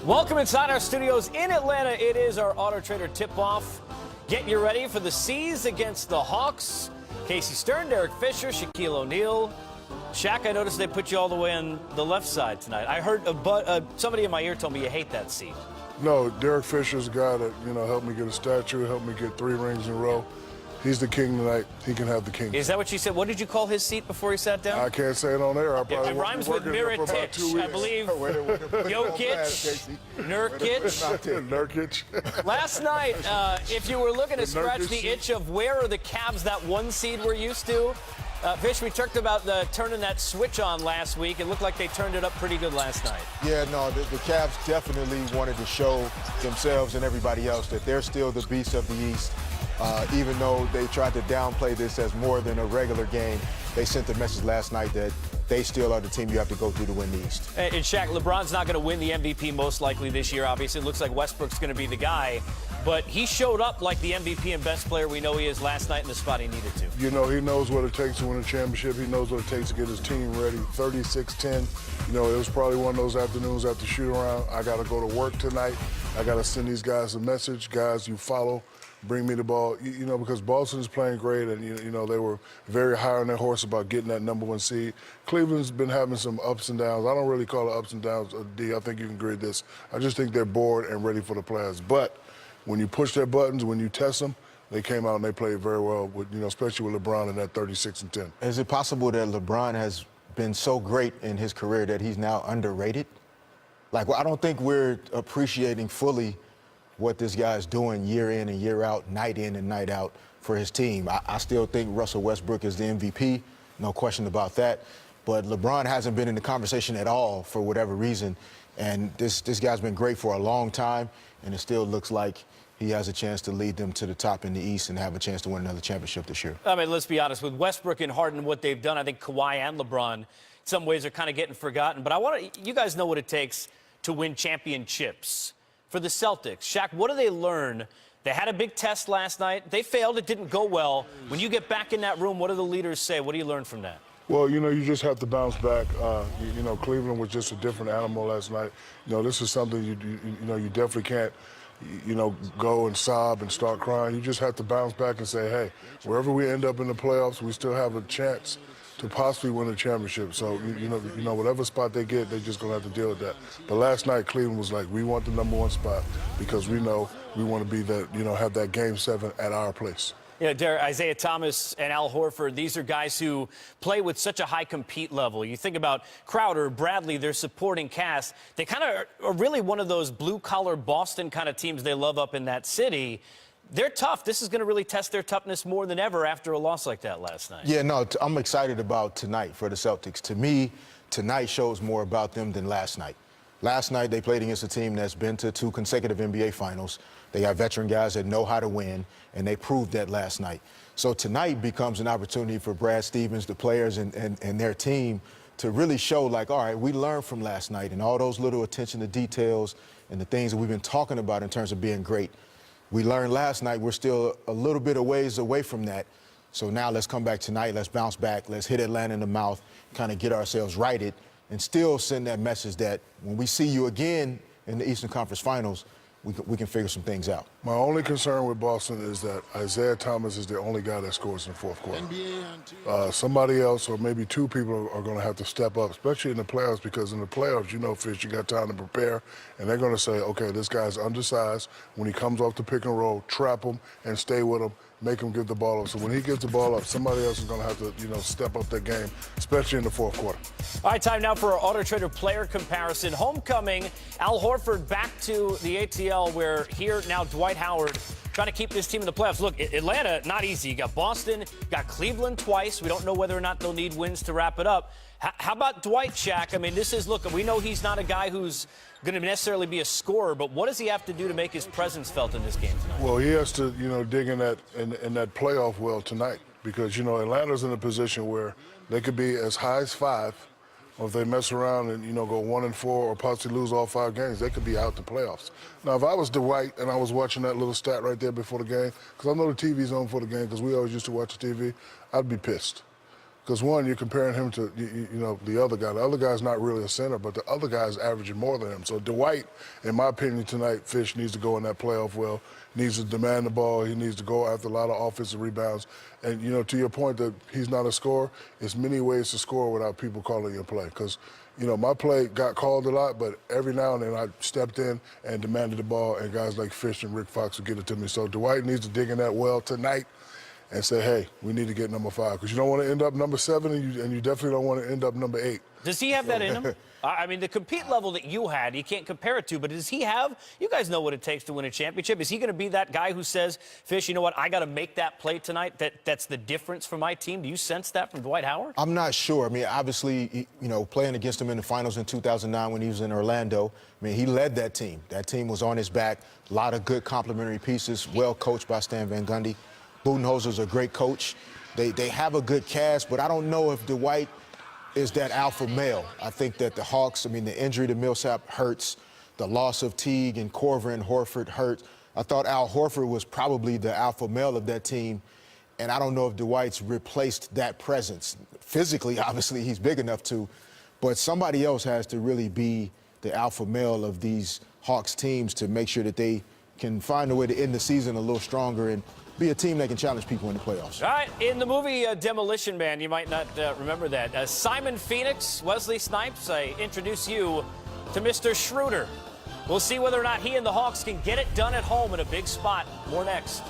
Welcome inside our studios in Atlanta. It is our Auto Trader tip-off. Get you ready for the C's against the Hawks. Casey Stern, Derek Fisher, Shaquille O'Neal. Shaq, I noticed they put you all the way on the left side tonight. I heard somebody in my ear told me you hate that seat. No, Derek Fisher's a guy that, helped me get a statue, helped me get 3 rings in a row. He's the king tonight. He can have the king. Is that what you said? What did you call his seat before he sat down? I can't say it on air. I probably it rhymes with Miritich, I believe. Jokic, Nurkic. Nurkic. Last night, if you were looking to scratch the itch of where are the Cavs that 1 seed we're used to, Fish, we talked about turning that switch on last week. It looked like they turned it up pretty good last night. Yeah, no, the Cavs definitely wanted to show themselves and everybody else that they're still the beast of the East. Even though they tried to downplay this as more than a regular game, they sent the message last night that they still are the team you have to go through to win the East. And Shaq, LeBron's not going to win the MVP most likely this year, obviously. It looks like Westbrook's going to be the guy. But he showed up like the MVP and best player we know he is last night in the spot he needed to. He knows what it takes to win a championship. He knows what it takes to get his team ready. 36-10. It was probably one of those afternoons after shoot-around. I got to go to work tonight. I got to send these guys a message. Guys, you follow. Bring me the ball, because Boston's playing great, and they were very high on their horse about getting that #1 seed. Cleveland's been having some ups and downs. I don't really call it ups and downs, D. I think you can agree with this. I just think they're bored and ready for the playoffs. But when you push their buttons, when you test them, they came out and they played very well, with, especially with LeBron in that 36-10. Is it possible that LeBron has been so great in his career that he's now underrated? I don't think we're appreciating fully what this guy is doing year in and year out, night in and night out for his team. I still think Russell Westbrook is the MVP, no question about that. But LeBron hasn't been in the conversation at all for whatever reason. And this guy's been great for a long time, and it still looks like he has a chance to lead them to the top in the East and have a chance to win another championship this year. I mean, let's be honest. With Westbrook and Harden, what they've done, I think Kawhi and LeBron, in some ways, are kind of getting forgotten. But you guys know what it takes to win championships. For the Celtics, Shaq, what do they learn? They had a big test last night. They failed. It didn't go well. When you get back in that room, what do the leaders say? What do you learn from that? Well, you just have to bounce back. Cleveland was just a different animal last night. This is something you definitely can't, go and sob and start crying. You just have to bounce back and say, hey, wherever we end up in the playoffs, we still have a chance to possibly win a championship. So, whatever spot they get, they're just going to have to deal with that. But last night, Cleveland was like, we want the #1 spot because we know we want to be that, have that Game 7 at our place. Derek, Isaiah Thomas and Al Horford, these are guys who play with such a high compete level. You think about Crowder, Bradley, their supporting cast. They kind of are really one of those blue-collar Boston kind of teams they love up in that city. They're tough. This is going to really test their toughness more than ever after a loss like that last night. Yeah, no, I'm excited about tonight for the Celtics. To me, tonight shows more about them than last night. Last night, they played against a team that's been to 2 consecutive NBA Finals. They got veteran guys that know how to win, and they proved that last night. So tonight becomes an opportunity for Brad Stevens, the players, and their team to really show, all right, we learned from last night, and all those little attention to details and the things that we've been talking about in terms of being great. We learned last night we're still a little bit of ways away from that. So now let's come back tonight. Let's bounce back. Let's hit Atlanta in the mouth, kind of get ourselves righted, and still send that message that when we see you again in the Eastern Conference Finals, we can figure some things out. My only concern with Boston is that Isaiah Thomas is the only guy that scores in the fourth quarter. Somebody else or maybe 2 people are going to have to step up, especially in the playoffs, because in the playoffs, Fish, you got time to prepare, and they're going to say, okay, this guy's undersized. When he comes off the pick and roll, trap him and stay with him, make him give the ball up. So when he gives the ball up, somebody else is going to have to, step up their game, especially in the fourth quarter. All right, time now for our Auto Trader player comparison. Homecoming, Al Horford back to the ATL, where here now Dwight Howard trying to keep this team in the playoffs. Look, Atlanta, not easy. You got Boston, got Cleveland twice. We don't know whether or not they'll need wins to wrap it up. How about Dwight, Shaq? I mean, look, we know he's not a guy who's going to necessarily be a scorer, but what does he have to do to make his presence felt in this game tonight? Well, he has to, dig in that playoff well tonight, because, Atlanta's in a position where they could be as high as 5, or if they mess around and, go 1-4 or possibly lose all 5 games, they could be out the playoffs. Now, if I was Dwight and I was watching that little stat right there before the game, because I know the TV's on for the game because we always used to watch the TV, I'd be pissed. Because one, you're comparing him to the other guy. The other guy's not really a center, but the other guy's averaging more than him. So Dwight, in my opinion, tonight, Fish needs to go in that playoff well. Needs to demand the ball. He needs to go after a lot of offensive rebounds. And to your point that he's not a scorer, there's many ways to score without people calling your play. Because my play got called a lot, but every now and then I stepped in and demanded the ball, and guys like Fish and Rick Fox would get it to me. So Dwight needs to dig in that well tonight and say, hey, we need to get number 5. Because you don't want to end up number 7, and you definitely don't want to end up number 8. Does he have that in him? I mean, the compete level that you had, you can't compare it to, but does he have? You guys know what it takes to win a championship. Is he going to be that guy who says, Fish, you know what, I got to make that play tonight? That's the difference for my team. Do you sense that from Dwight Howard? I'm not sure. I mean, obviously, playing against him in the finals in 2009 when he was in Orlando, I mean, he led that team. That team was on his back. A lot of good complementary pieces, well coached by Stan Van Gundy. Budenholzer's a great coach. They have a good cast, but I don't know if Dwight is that alpha male. I think that the Hawks, the injury to Millsap hurts. The loss of Teague and Korver and Horford hurt. I thought Al Horford was probably the alpha male of that team, and I don't know if Dwight's replaced that presence. Physically, obviously, he's big enough to, but somebody else has to really be the alpha male of these Hawks teams to make sure that they can find a way to end the season a little stronger and be a team that can challenge people in the playoffs. All right, in the movie Demolition Man, you might not remember that. Simon Phoenix, Wesley Snipes, I introduce you to Mr. Schroeder. We'll see whether or not he and the Hawks can get it done at home in a big spot. More next.